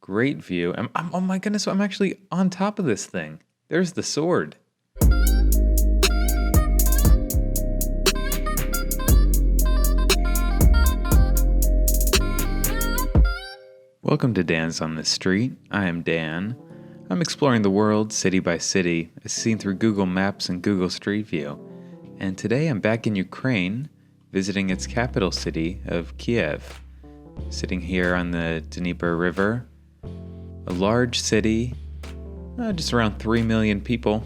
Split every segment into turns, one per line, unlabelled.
Great view. Oh my goodness, I'm actually on top of this thing. There's the sword. Welcome to Dan's on the Street. I am Dan. I'm exploring the world city by city, as seen through Google Maps and Google Street View. And today I'm back in Ukraine, visiting its capital city of Kiev. Sitting here on the Dnieper River, a large city, just around 3 million people.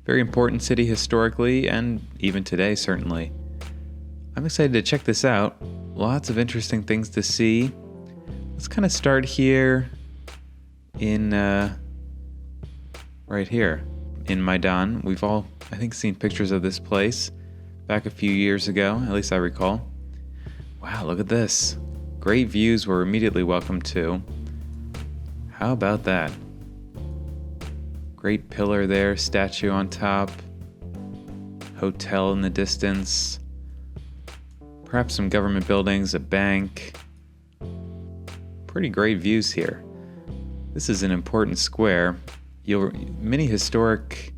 Very important city historically, and even today, certainly. I'm excited to check this out. Lots of interesting things to see. Let's kind of start here in, right here in Maidan. We've all, I think, seen pictures of this place back a few years ago, at least I recall. Wow, look at this. Great views we're immediately welcome to. How about that? Great pillar there, statue on top, hotel in the distance, perhaps some government buildings, a bank. Pretty great views here. This is an important square. Many historic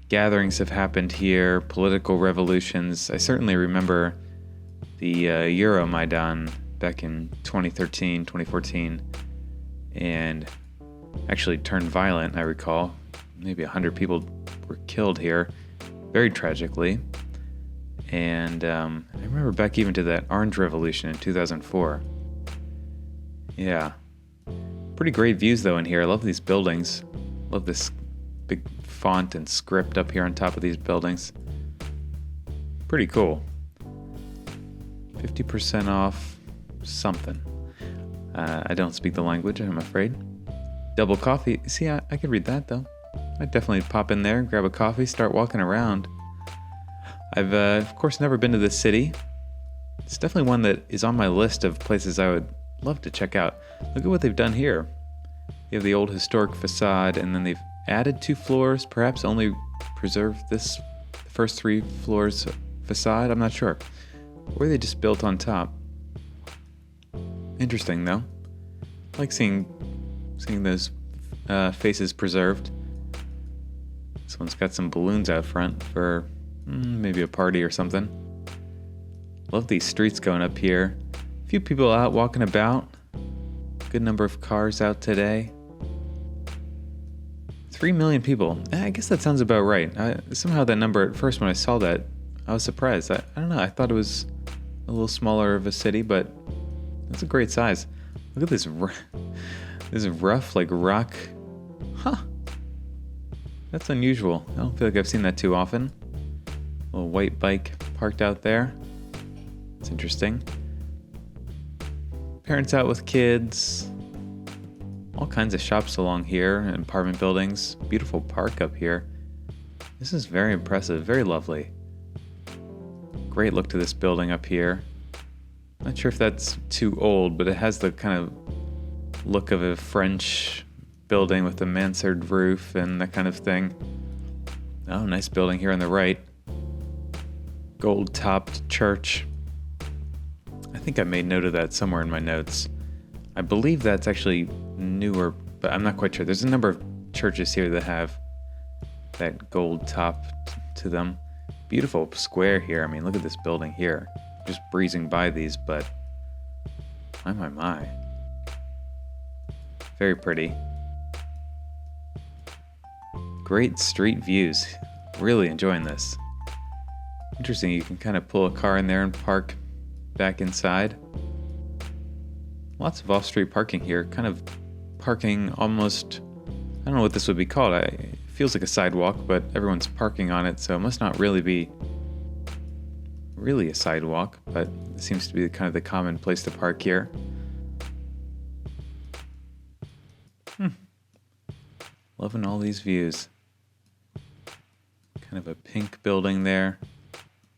gatherings have happened here, political revolutions. I certainly remember the Euromaidan back in 2013, 2014, and actually turned violent, I recall. Maybe 100 people were killed here, very tragically. And I remember back even to that Orange Revolution in 2004. Yeah. Pretty great views, though, in here. I love these buildings. Love this big font and script up here on top of these buildings. Pretty cool. 50% off something. I don't speak the language, I'm afraid. Double coffee. See, I could read that, though. I'd definitely pop in there, grab a coffee, start walking around. I've, of course, never been to this city. It's definitely one that is on my list of places I would love to check out. Look at what they've done here. You have the old historic facade, and then they've added 2 floors, perhaps only preserved the first 3 floors facade. I'm not sure. Or they just built on top. Interesting, though. I like seeing those faces preserved. This one's got some balloons out front for maybe a party or something. Love these streets going up here. A few people out walking about. Good number of cars out today. 3 million people. I guess that sounds about right. Somehow that number at first when I saw that, I was surprised. I don't know. I thought it was a little smaller of a city, but it's a great size. Look at this. This is rough, like rock. Huh. That's unusual. I don't feel like I've seen that too often. A little white bike parked out there. It's interesting. Parents out with kids. All kinds of shops along here and apartment buildings. Beautiful park up here. This is very impressive, very lovely. Great look to this building up here. Not sure if that's too old, but it has the kind of look of a French building with a mansard roof and that kind of thing. Oh, nice building here on the right. Gold-topped church. I think I made note of that somewhere in my notes. I believe that's actually newer, but I'm not quite sure. There's a number of churches here that have that gold top to them. Beautiful square here. I mean, look at this building here. Just breezing by these, but my. Very pretty. Great street views. Really enjoying this. Interesting, you can kind of pull a car in there and park back inside. Lots of off-street parking here, kind of parking almost, I don't know what this would be called. It feels like a sidewalk, but everyone's parking on it, so it must not really be a sidewalk, but it seems to be kind of the common place to park here. Loving all these views. Kind of a pink building there.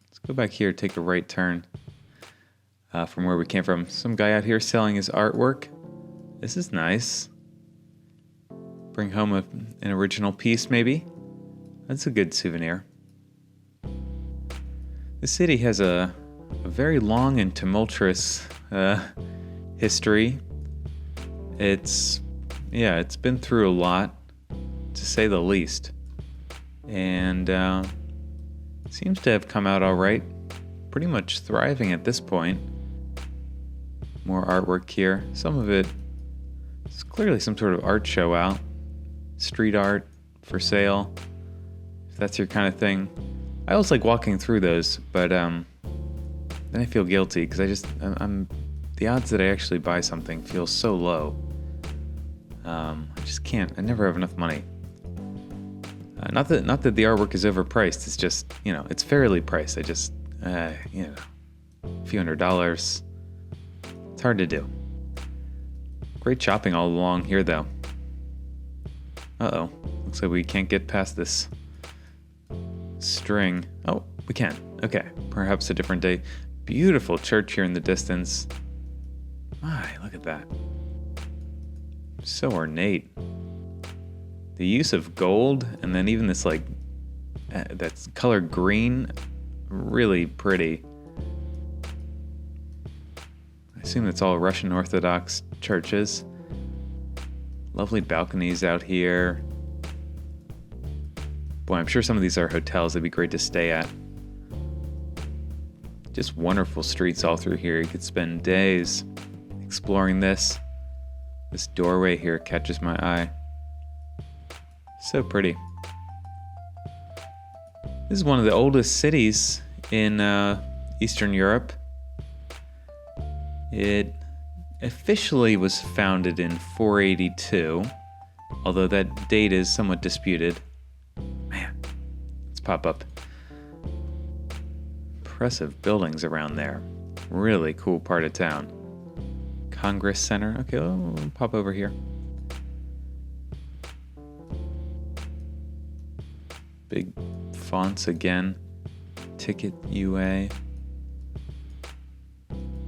Let's go back here, take a right turn. From where we came from. Some guy out here selling his artwork. This is nice. Bring home an original piece, maybe. That's a good souvenir. The city has a very long and tumultuous history. It's been through a lot, to say the least, and seems to have come out all right. Pretty much thriving at this point. More artwork here. Some of it is clearly some sort of art show out. Street art for sale, if that's your kind of thing. I always like walking through those, but then I feel guilty because I'm the odds that I actually buy something feel so low. I just can't. I never have enough money. Not that the artwork is overpriced. It's just, it's fairly priced. I just, a few $100s. It's hard to do. Great shopping all along here, though. Uh-oh. Looks like we can't get past this string. Oh, we can. Okay. Perhaps a different day. Beautiful church here in the distance. My, look at that. So ornate. The use of gold and then even this that's color green, really pretty. I assume that's all Russian Orthodox churches. Lovely balconies out here. Boy, I'm sure some of these are hotels that'd be great to stay at. Just wonderful streets all through here. You could spend days exploring this. This doorway here catches my eye. So pretty. This is one of the oldest cities in Eastern Europe. It officially was founded in 482, although that date is somewhat disputed. Man, let's pop up. Impressive buildings around there. Really cool part of town. Congress Center. Okay, we'll pop over here. Big fonts again. Ticket UA.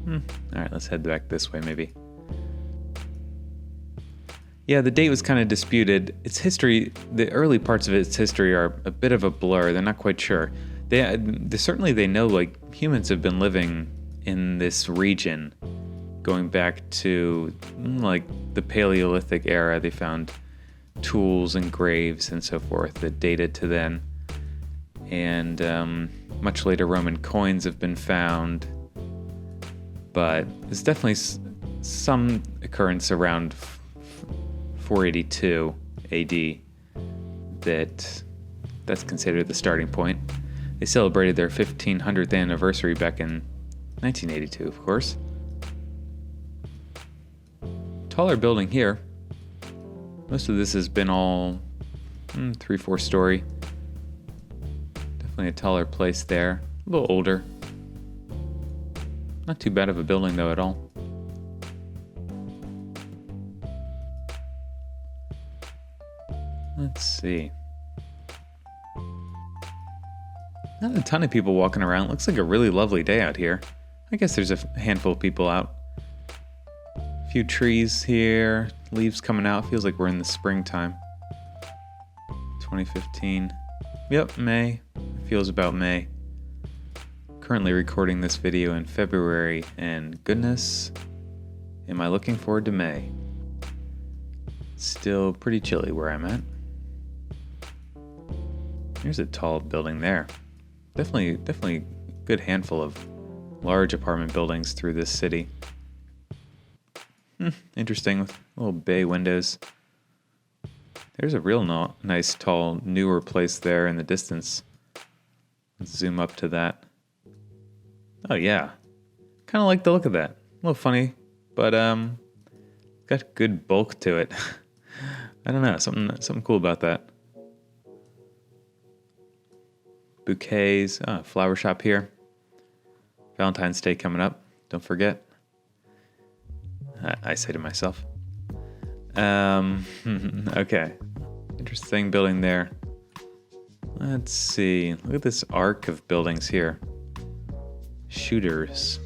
Alright, let's head back this way maybe. Yeah, the date was kind of disputed. Its history, the early parts of its history are a bit of a blur. They're not quite sure. They certainly know humans have been living in this region going back to the Paleolithic era. They found tools and graves and so forth that dated to then. And much later Roman coins have been found. But there's definitely some occurrence around 482 AD that's considered the starting point. They celebrated their 1500th anniversary back in 1982, of course. Taller building here. Most of this has been all 3-4 story. Definitely a taller place there. A little older. Not too bad of a building though at all. Let's see. Not a ton of people walking around. Looks like a really lovely day out here. I guess there's a handful of people out. A few trees here, leaves coming out. Feels like we're in the springtime. 2015. Yep, May. It feels about May. Currently recording this video in February, and goodness, am I looking forward to May. Still pretty chilly where I'm at. Here's a tall building there. Definitely a good handful of large apartment buildings through this city. Interesting, with little bay windows. There's a real nice, tall, newer place there in the distance. Let's zoom up to that. Oh yeah, kind of like the look of that. A little funny, but got good bulk to it. I don't know, something cool about that. Bouquets, flower shop here. Valentine's Day coming up, don't forget. I say to myself. Okay, interesting building there. Let's see, look at this arc of buildings here. Shooters.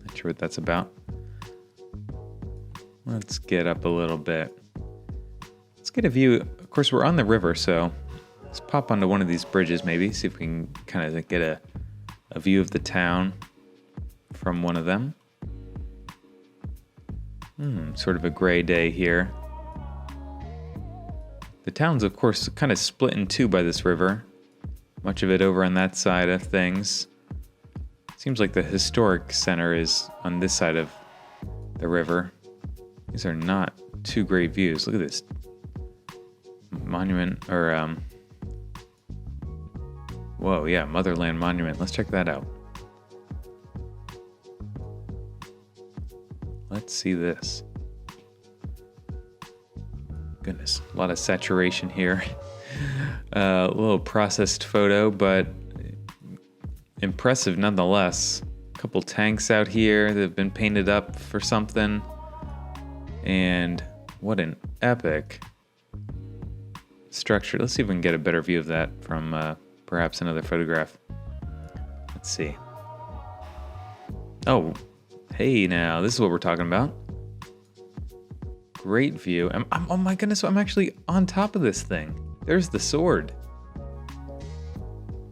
Not sure what that's about. Let's get up a little bit. Let's get a view. Of course, we're on the river, so let's pop onto one of these bridges maybe, see if we can kind of get a view of the town from one of them. Sort of a gray day here. The town's, of course, kind of split in two by this river. Much of it over on that side of things. Seems like the historic center is on this side of the river. These are not two great views. Look at this monument, or whoa, yeah, Motherland Monument. Let's check that out. Let's see this. Goodness, a lot of saturation here. A little processed photo, but impressive nonetheless. A couple tanks out here that have been painted up for something. And what an epic structure. Let's see if we can get a better view of that from perhaps another photograph. Let's see. Oh, hey now, this is what we're talking about. Great view. Oh my goodness, I'm actually on top of this thing. There's the sword.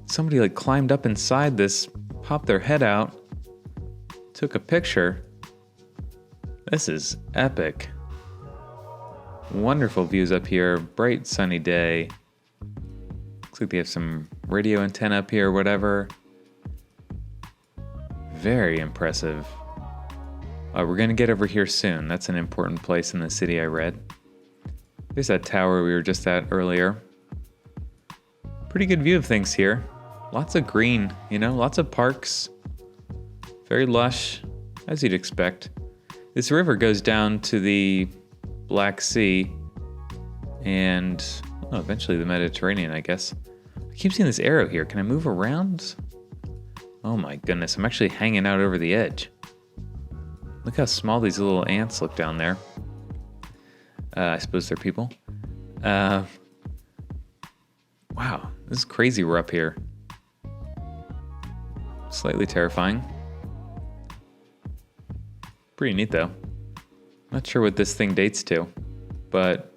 Somebody like climbed up inside this, popped their head out, took a picture. This is epic. Wonderful views up here. Bright sunny day. Looks like they have some radio antenna up here or whatever. Very impressive. We're going to get over here soon. That's an important place in the city, I read. There's that tower we were just at earlier. Pretty good view of things here. Lots of green, lots of parks. Very lush, as you'd expect. This river goes down to the Black Sea and eventually the Mediterranean, I guess. I keep seeing this arrow here. Can I move around? Oh my goodness, I'm actually hanging out over the edge. Look how small these little ants look down there. I suppose they're people. Wow, this is crazy we're up here. Slightly terrifying. Pretty neat though. Not sure what this thing dates to, but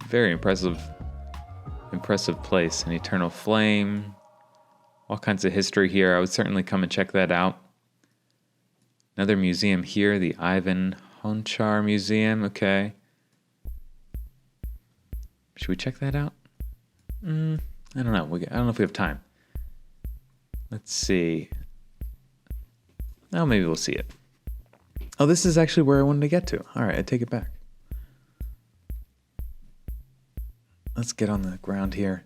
very impressive place. An eternal flame. All kinds of history here. I would certainly come and check that out. Another museum here, the Ivan Honchar Museum. Okay. Should we check that out? I don't know. I don't know if we have time. Let's see. Oh, maybe we'll see it. Oh, this is actually where I wanted to get to. All right, I take it back. Let's get on the ground here.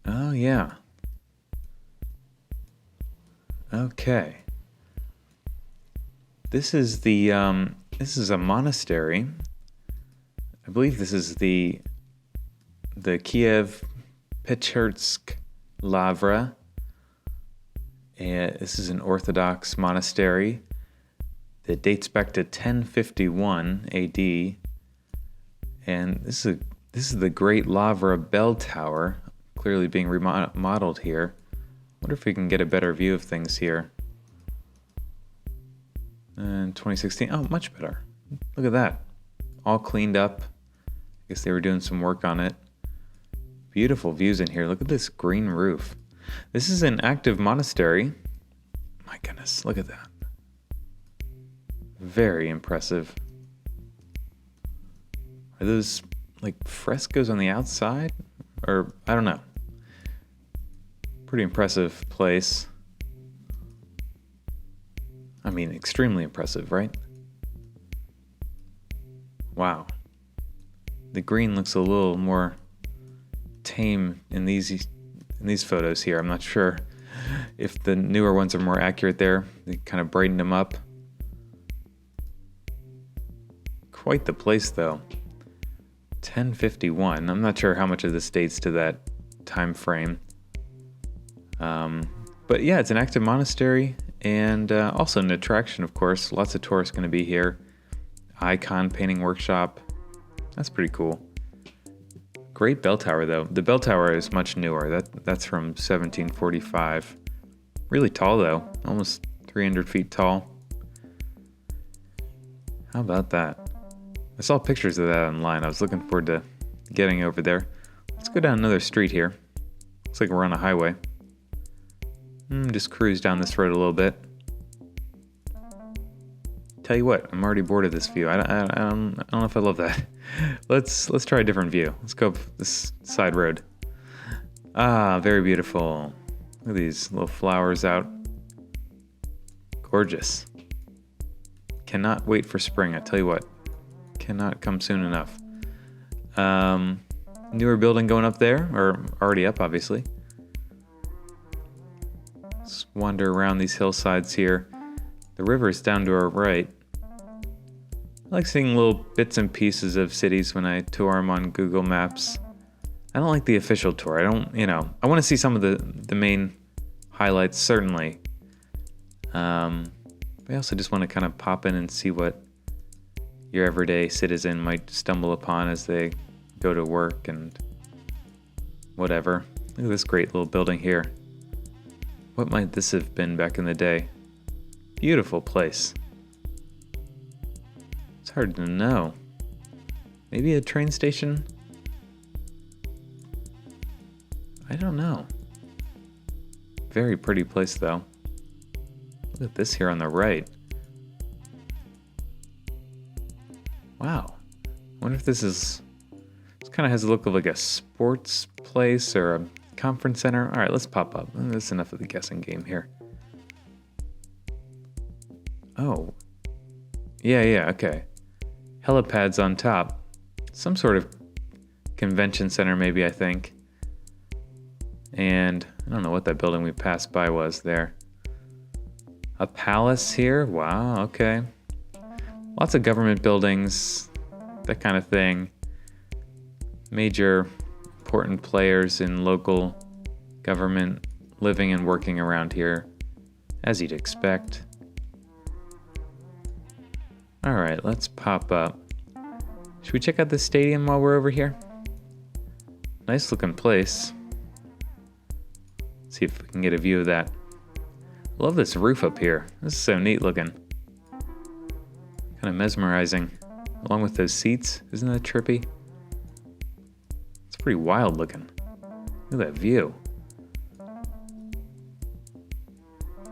Oh, yeah. Okay. This is a monastery. I believe this is the Kiev Pechursk Lavra. And this is an Orthodox monastery that dates back to 1051 AD. And this is the Great Lavra Bell Tower, clearly being remodeled here. Wonder if we can get a better view of things here. And 2016, oh, much better. Look at that. All cleaned up. I guess they were doing some work on it. Beautiful views in here. Look at this green roof. This is an active monastery. My goodness, look at that. Very impressive. Are those like frescoes on the outside? Or, I don't know. Pretty impressive place. I mean, extremely impressive, right? Wow. The green looks a little more tame in these photos here. I'm not sure if the newer ones are more accurate there. They kind of brightened them up. Quite the place, though. 1051. I'm not sure how much of this dates to that time frame. But yeah, it's an active monastery. And also an attraction, of course. Lots of tourists going to be here. Icon painting workshop. That's pretty cool. Great bell tower, though. The bell tower is much newer. That's from 1745. Really tall, though. Almost 300 feet tall. How about that? I saw pictures of that online. I was looking forward to getting over there. Let's go down another street here. Looks like we're on a highway. Just cruise down this road a little bit. Tell you what, I'm already bored of this view. I don't know if I love that. Let's try a different view. Let's go up this side road. Ah, very beautiful. Look at these little flowers out. Gorgeous. Cannot wait for spring. I tell you what, cannot come soon enough. Newer building going up there, or already up, obviously. Let's wander around these hillsides here. The river is down to our right. I like seeing little bits and pieces of cities when I tour them on Google Maps. I don't like the official tour. I want to see some of the main highlights, certainly. But I also just want to kind of pop in and see what your everyday citizen might stumble upon as they go to work and whatever. Look at this great little building here. What might this have been back in the day? Beautiful place. It's hard to know. Maybe a train station? I don't know. Very pretty place though. Look at this here on the right. Wow. I wonder if this kind of has a look of like a sports place or a conference center. All right, let's pop up. That's enough of the guessing game here. Oh. Yeah, okay. Helipads on top. Some sort of convention center maybe, I think. And I don't know what that building we passed by was there. A palace here? Wow, okay. Lots of government buildings, that kind of thing. Major important players in local government living and working around here, as you'd expect. All right, let's pop up. Should we check out the stadium while we're over here? Nice looking place. See if we can get a view of that. Love this roof up here. This is so neat looking. Kind of mesmerizing. Along with those seats. Isn't that trippy? It's pretty wild looking. Look at that view.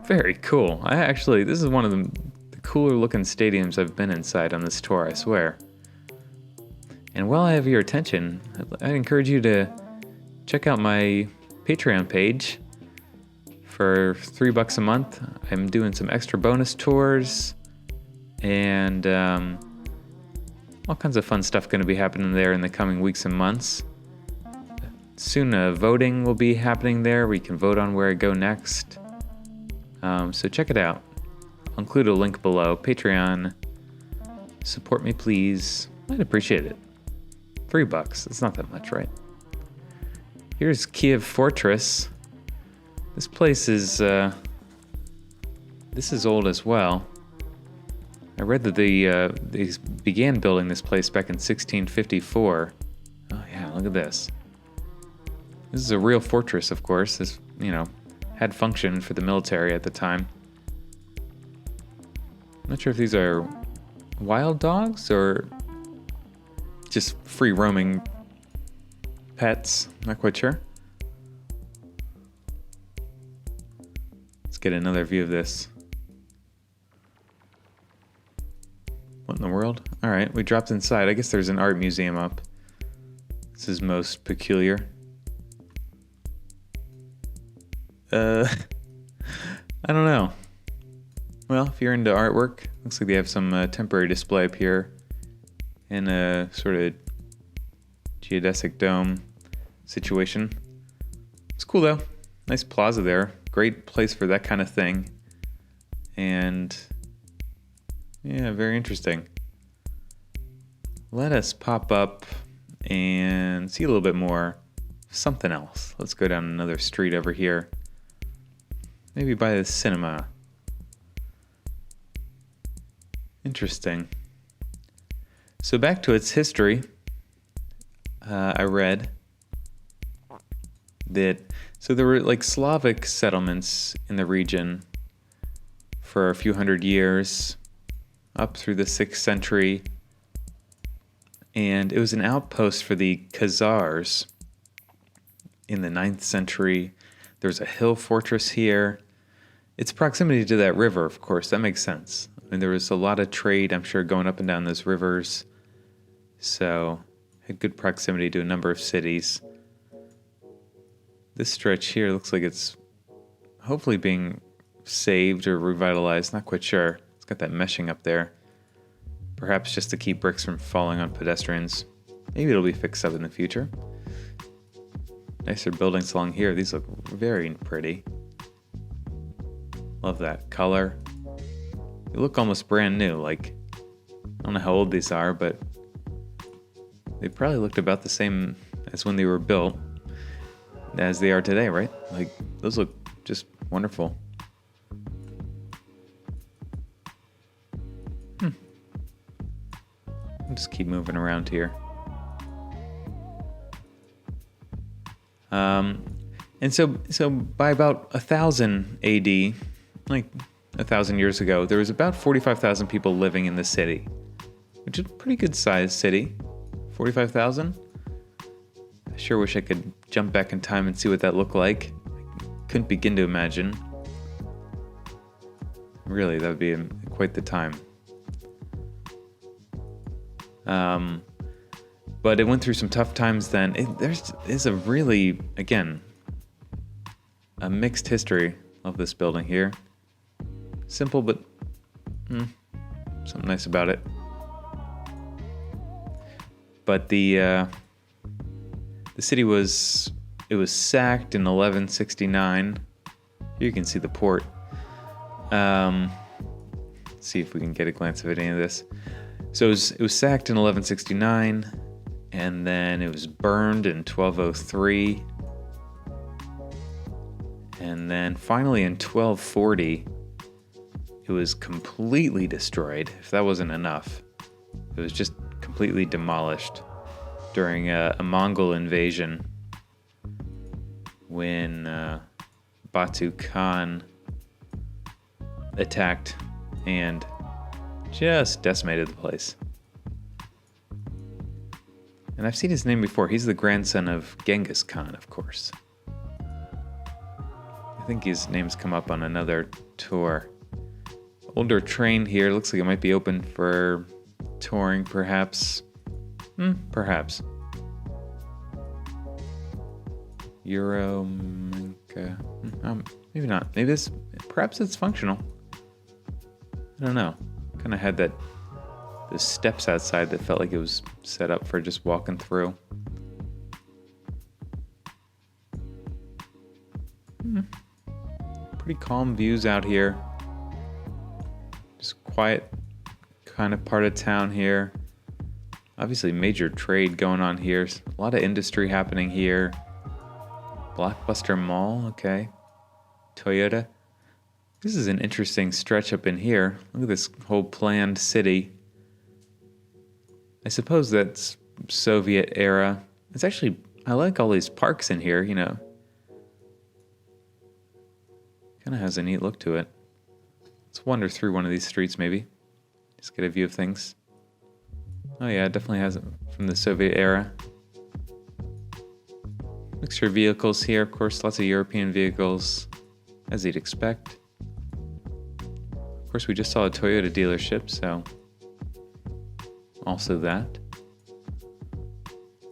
Very cool. This is one of the cooler looking stadiums I've been inside on this tour, I swear. And while I have your attention, I encourage you to check out my Patreon page. For $3 a month, I'm doing some extra bonus tours and all kinds of fun stuff going to be happening there in the coming weeks and months. Soon voting will be happening there. We can vote on where I go next. So check it out. I'll include a link below. Patreon. Support me, please. I'd appreciate it. $3. It's not that much, right? Here's Kyiv Fortress. This place is old as well. I read that they began building this place back in 1654. Oh yeah, look at this. This is a real fortress, of course. This, had function for the military at the time. I'm not sure if these are wild dogs or just free roaming pets. Not quite sure. Let's get another view of this. What in the world? All right, we dropped inside. I guess there's an art museum up. This is most peculiar. I don't know. Well, if you're into artwork, looks like they have some temporary display up here in a sort of geodesic dome situation. It's cool though. Nice plaza there. Great place for that kind of thing. And yeah, very interesting. Let us pop up and see a little bit more of something else. Let's go down another street over here. Maybe by the cinema. Interesting. So back to its history, I read that there were like Slavic settlements in the region for a few hundred years, up through the 6th century, and it was an outpost for the Khazars in the 9th century. There's a hill fortress here. Its proximity to that river, of course, that makes sense. And there was a lot of trade, I'm sure, going up and down those rivers. So, had good proximity to a number of cities. This stretch here looks like it's hopefully being saved or revitalized. Not quite sure. It's got that meshing up there. Perhaps just to keep bricks from falling on pedestrians. Maybe it'll be fixed up in the future. Nicer buildings along here. These look very pretty. Love that color. They look almost brand new. Like, I don't know how old these are, but they probably looked about the same as when they were built as they are today, right? Like, those look just wonderful. I'll just keep moving around here. And so by about 1000 AD, like 1,000 years ago, there was about 45,000 people living in the city, which is a pretty good sized city. 45,000? I sure wish I could jump back in time and see what that looked like. I couldn't begin to imagine. Really, that would be quite the time. But it went through some tough times then. There's a really, again, a mixed history of this building here. Simple, but something nice about it. But the city was sacked in 1169. Here you can see the port. Let's see if we can get a glance of any of this. So it was sacked in 1169, and then it was burned in 1203. And then finally in 1240, it was completely destroyed. If that wasn't enough, it was just completely demolished during a Mongol invasion when Batu Khan attacked and just decimated the place. And I've seen his name before. He's the grandson of Genghis Khan, of course. I think his name's come up on another tour. Older train here. Looks like it might be open for touring, perhaps. Perhaps. Eurominka. Maybe not. Perhaps it's functional. I don't know. Kind of had the steps outside that felt like it was set up for just walking through. Pretty calm views out here. Just quiet kind of part of town here. Obviously major trade going on here. A lot of industry happening here. Blockbuster Mall, okay. Toyota. This is an interesting stretch up in here. Look at this whole planned city. I suppose that's Soviet era. It's actually, I like all these parks in here, you know. Kind of has a neat look to it. Let's wander through one of these streets maybe. Just get a view of things. Oh yeah, it definitely has it from the Soviet era. Mixture of vehicles here, of course, lots of European vehicles, as you'd expect. Of course, we just saw a Toyota dealership, so also that.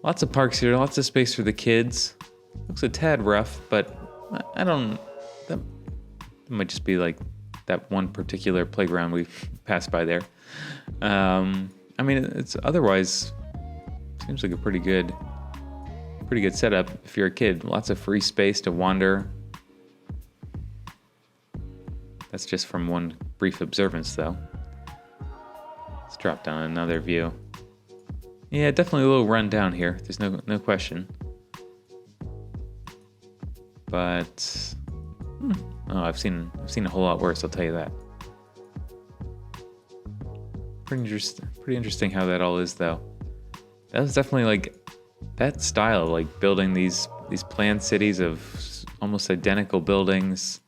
Lots of parks here, lots of space for the kids. Looks a tad rough, but that might just be like that one particular playground we passed by there. I mean, it's otherwise seems like a pretty good setup if you're a kid. Lots of free space to wander. That's just from one brief observance, though. Let's drop down another view. Yeah, definitely a little run down here. There's no question. But I've seen a whole lot worse. I'll tell you that. Pretty interesting how that all is, though. That was definitely like that style, like building these planned cities of almost identical buildings.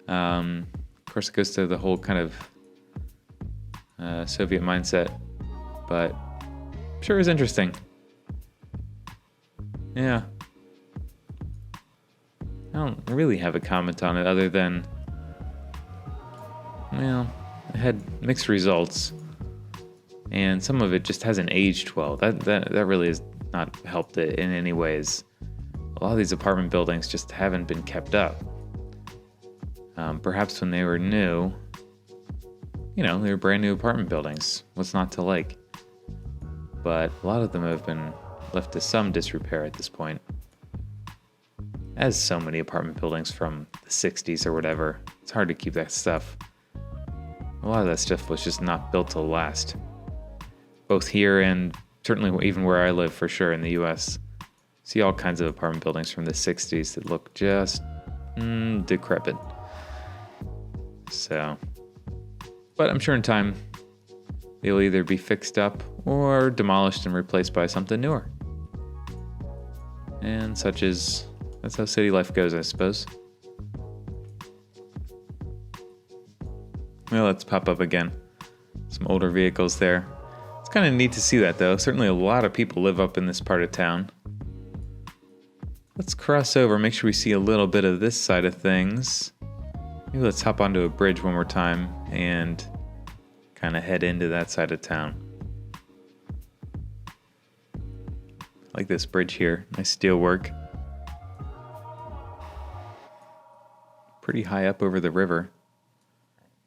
Of course, it goes to the whole kind of Soviet mindset, but I'm sure it was interesting. Yeah. I don't really have a comment on it other than, well, had mixed results, and some of it just hasn't aged well. That really has not helped it in any ways. A lot of these apartment buildings just haven't been kept up. Perhaps when they were new, they were brand new apartment buildings. What's not to like? But a lot of them have been left to some disrepair at this point. As so many apartment buildings from the 60s or whatever, it's hard to keep that stuff. A lot of that stuff was just not built to last. Both here and certainly even where I live, for sure, in the US. See all kinds of apartment buildings from the 60s that look just decrepit. So, but I'm sure in time they'll either be fixed up or demolished and replaced by something newer. And that's how city life goes, I suppose. Well, let's pop up again. Some older vehicles there. It's kind of neat to see that, though. Certainly a lot of people live up in this part of town. Let's cross over, make sure we see a little bit of this side of things. Maybe let's hop onto a bridge one more time and kind of head into that side of town. I like this bridge here. Nice steel work. Pretty high up over the river.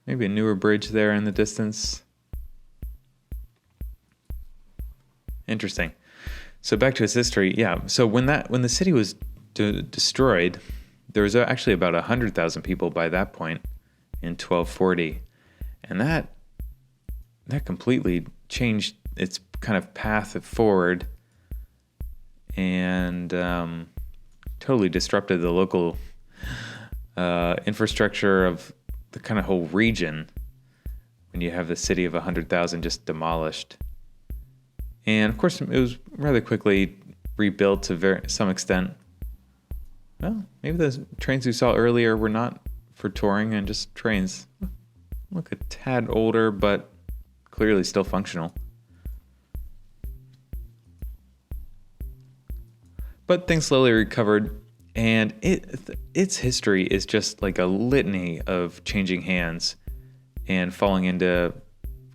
Maybe a newer bridge there in the distance. Interesting. So back to its history. Yeah. So when the city was destroyed, there was actually about 100,000 people by that point in 1240, and that completely changed its kind of path forward, and totally disrupted the local infrastructure of the kind of whole region when you have the city of 100,000 just demolished. And of course, it was rather quickly rebuilt to some extent. Well, maybe the trains we saw earlier were not for touring and just trains. Look a tad older, but clearly still functional. But things slowly recovered, and its history is just like a litany of changing hands and falling into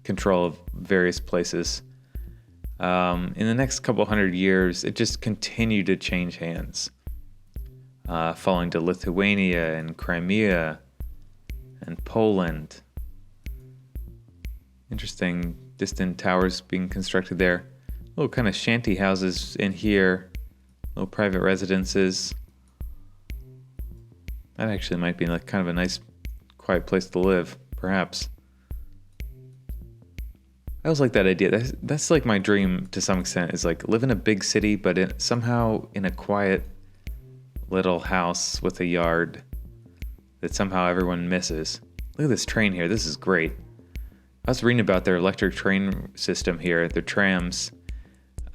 control of various places. In the next couple hundred years, it just continued to change hands, falling to Lithuania and Crimea and Poland. Interesting distant towers being constructed there. Little kind of shanty houses in here, little private residences. That actually might be like kind of a nice, quiet place to live, perhaps. I always like that idea. That's like my dream to some extent, is like live in a big city, but somehow in a quiet little house with a yard that somehow everyone misses. Look at this train here. This is great. I was reading about their electric train system here, their trams.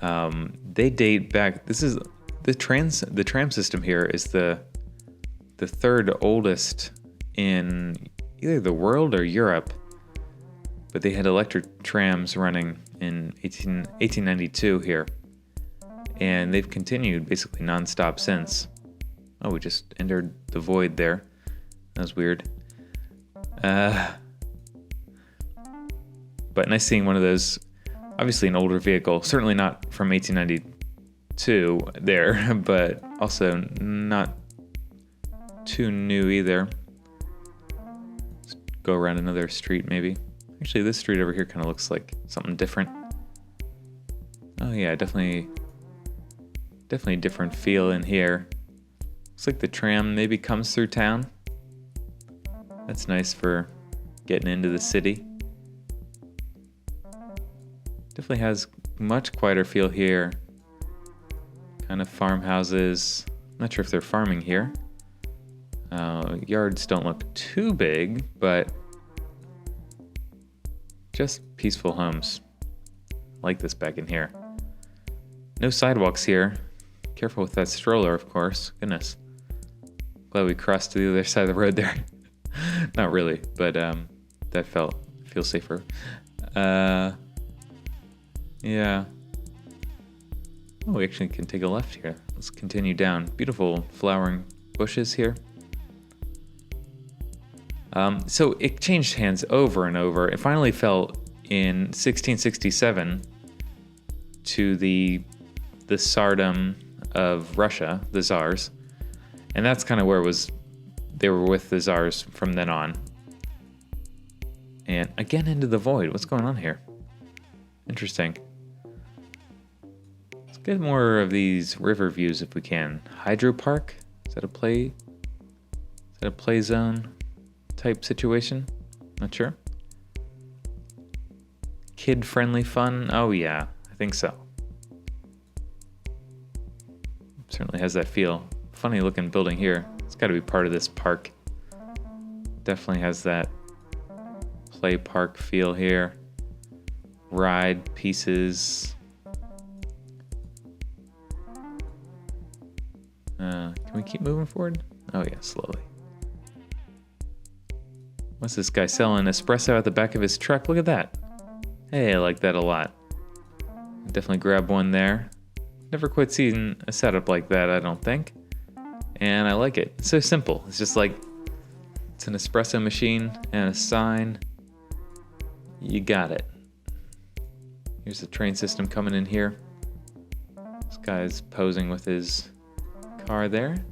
They date back. This is the tram system here is the third oldest in either the world or Europe. But they had electric trams running in 1892 here. And they've continued basically nonstop since. Oh, we just entered the void there. That was weird. But nice seeing one of those. Obviously an older vehicle. Certainly not from 1892 there, but also not too new either. Let's go around another street maybe. Actually, this street over here kind of looks like something different. Oh yeah, definitely different feel in here. Looks like the tram maybe comes through town. That's nice for getting into the city. Definitely has much quieter feel here. Kind of farmhouses. Not sure if they're farming here. Yards don't look too big, but just peaceful homes. Like this back in here. No sidewalks here. Careful with that stroller, of course. Goodness. Glad we crossed to the other side of the road there. Not really, but that feels safer. Yeah. Oh, we actually can take a left here. Let's continue down. Beautiful flowering bushes here. So it changed hands over and over. It finally fell in 1667 to the Tsardom of Russia, the Tsars. And that's kind of where they were with the Tsars from then on. And again into the void. What's going on here? Interesting. Let's get more of these river views if we can. Hydro Park? Is that a play zone type situation? Not sure. Kid-friendly fun? Oh yeah, I think so. Certainly has that feel. Funny looking building here. It's got to be part of this park. Definitely has that play park feel here. Ride pieces. Can we keep moving forward? Oh yeah, slowly. What's this guy selling? Espresso at the back of his truck. Look at that. Hey, I like that a lot. Definitely grab one there. Never quite seen a setup like that, I don't think. And I like it. It's so simple. It's just like, it's an espresso machine and a sign. You got it. Here's the train system coming in here. This guy's posing with his car there.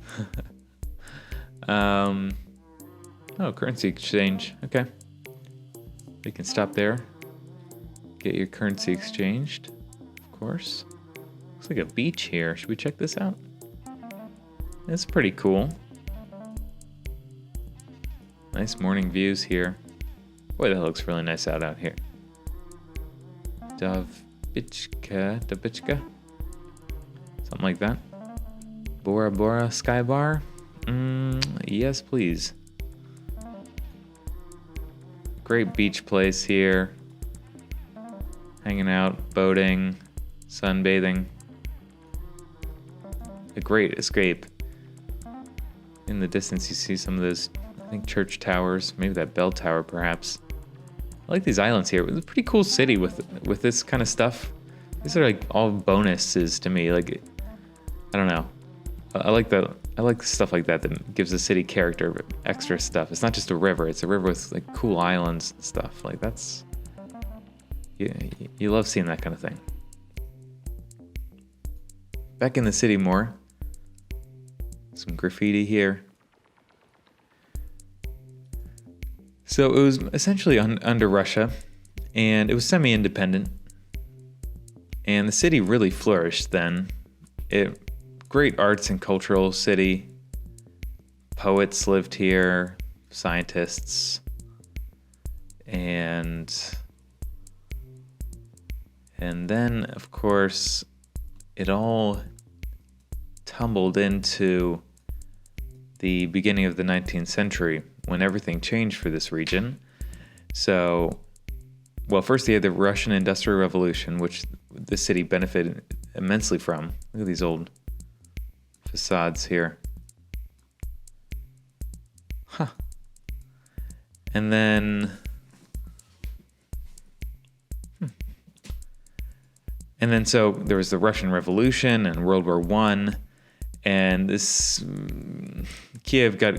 Oh, currency exchange. Okay. You can stop there. Get your currency exchanged, of course. Looks like a beach here. Should we check this out? It's pretty cool. Nice morning views here. Boy, that looks really nice out here. Davichka, something like that. Bora Bora Sky Bar? Yes, please. Great beach place here. Hanging out, boating, sunbathing. A great escape. In the distance, you see some of those, I think, church towers. Maybe that bell tower, perhaps. I like these islands here. It's a pretty cool city with this kind of stuff. These are like all bonuses to me. Like, I don't know. I like stuff like that gives the city character, extra stuff. It's not just a river. It's a river with like cool islands and stuff. Like that's, you love seeing that kind of thing. Back in the city more. Some graffiti here. So it was essentially under Russia, and it was semi-independent. And the city really flourished then. Great arts and cultural city. Poets lived here, scientists, and then, of course, it all tumbled into the beginning of the 19th century when everything changed for this region. So, well, first they had the Russian Industrial Revolution, which the city benefited immensely from. Look at these old facades here. Huh. And then... And then so there was the Russian Revolution and World War I, and this Kiev got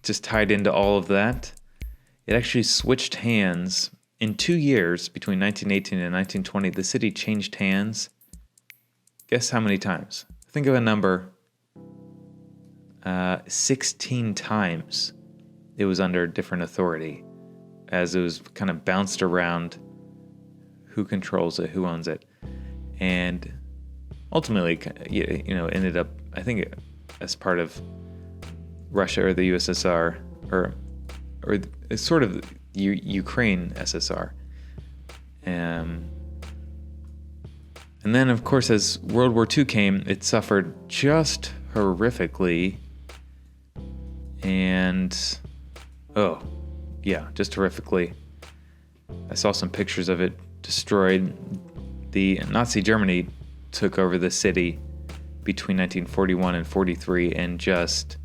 just tied into all of that. It actually switched hands in 2 years between 1918 and 1920. The city changed hands. Guess how many times? Think of a number. 16 times it was under different authority, as it was kind of bounced around who controls it, who owns it. And ultimately, ended up, I think, as part of Russia or the USSR, or it's sort of Ukraine SSR. And then, of course, as World War II came, it suffered just horrifically. And, just horrifically. I saw some pictures of it destroyed. The Nazi Germany took over the city between 1941 and 43 and just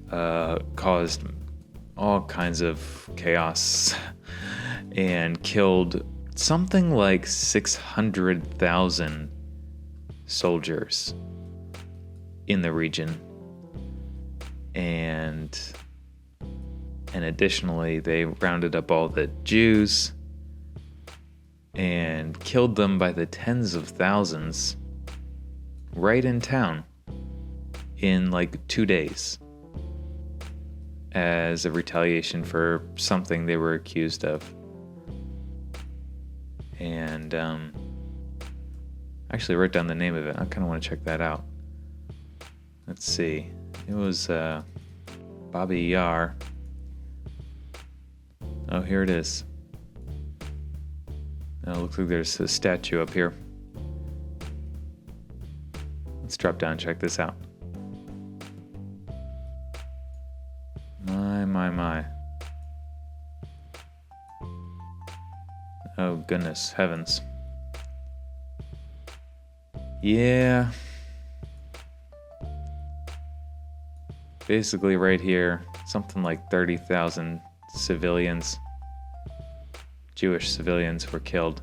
caused all kinds of chaos and killed something like 600,000 soldiers in the region. And And additionally, they rounded up all the Jews and killed them by the tens of thousands right in town in like 2 days as a retaliation for something they were accused of. And I actually wrote down the name of it. I kind of want to check that out. Let's see. It was Bobby Yar. Oh, here it is. Oh, it looks like there's a statue up here. Let's drop down and check this out. My. Oh, goodness heavens. Yeah. Basically right here, something like 30,000 civilians, Jewish civilians, were killed.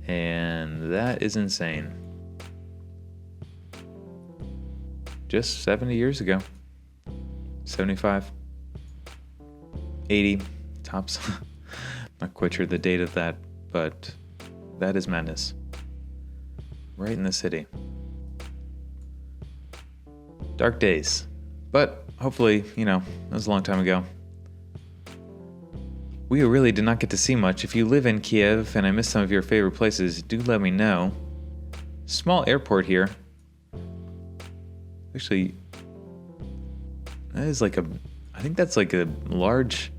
And that is insane. Just 70 years ago. 75. 80 tops. Not quite sure the date of that, but that is madness. Right in the city. Dark days. But hopefully, that was a long time ago. We really did not get to see much. If you live in Kiev and I missed some of your favorite places, do let me know. Small airport here. Actually, that is like I think that's like a large,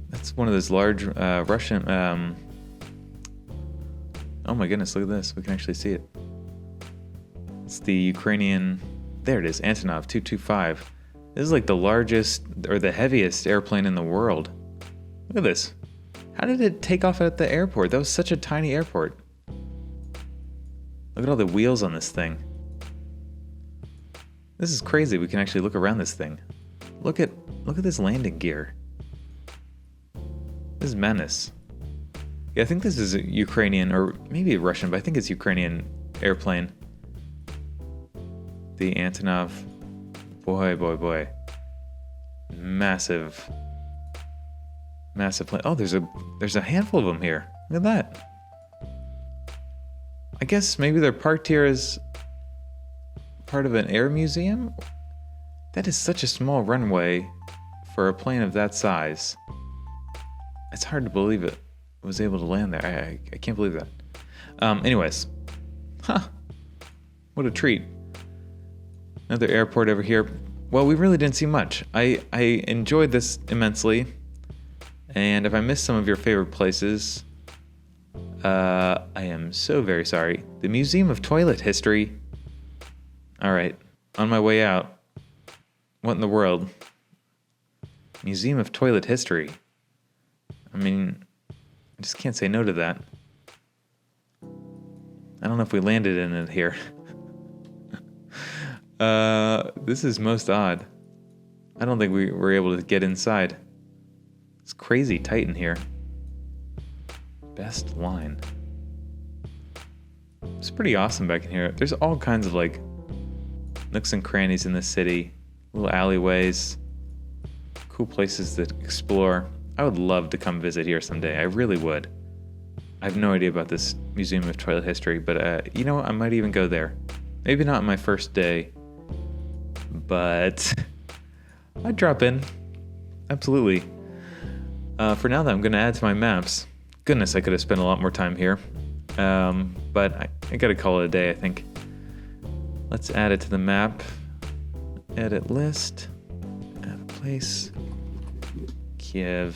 that's one of those large Russian, oh my goodness, look at this. We can actually see it. It's the Ukrainian, there it is, Antonov 225. This is like the largest or the heaviest airplane in the world. Look at this. How did it take off at the airport? That was such a tiny airport. Look at all the wheels on this thing. This is crazy. We can actually look around this thing. Look at this landing gear. This is madness. Yeah, I think this is a Ukrainian or maybe a Russian, but I think it's Ukrainian airplane. The Antonov. Boy. Massive plane. Oh, there's a handful of them here. Look at that. I guess maybe they're parked here as part of an air museum? That is such a small runway for a plane of that size. It's hard to believe it was able to land there. I can't believe that. Anyways. What a treat. Another airport over here. Well, we really didn't see much. I enjoyed this immensely. And if I missed some of your favorite places, I am so very sorry. The Museum of Toilet History. All right, on my way out. What in the world? Museum of Toilet History. I mean, I just can't say no to that. I don't know if we landed in it here. This is most odd. I don't think we were able to get inside. It's crazy tight in here. Best line. It's pretty awesome back in here. There's all kinds of like nooks and crannies in the city, little alleyways, cool places to explore. I would love to come visit here someday. I really would. I have no idea about this Museum of Toilet History, but you know what? I might even go there. Maybe not my first day, but I'd drop in. Absolutely. For now, though, I'm going to add to my maps. Goodness, I could have spent a lot more time here. But I got to call it a day, I think. Let's add it to the map. Edit list. Add a place. Kyiv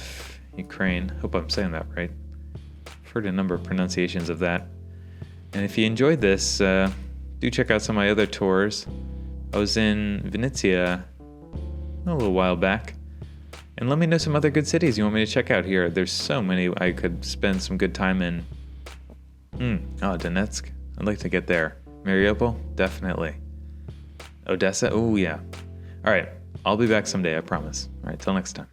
Ukraine. Hope I'm saying that right. I've heard a number of pronunciations of that. And if you enjoyed this, do check out some of my other tours. I was in Venezia a little while back. And let me know some other good cities you want me to check out here. There's so many I could spend some good time in. Donetsk. I'd like to get there. Mariupol? Definitely. Odessa? Oh, yeah. All right. I'll be back someday, I promise. All right, till next time.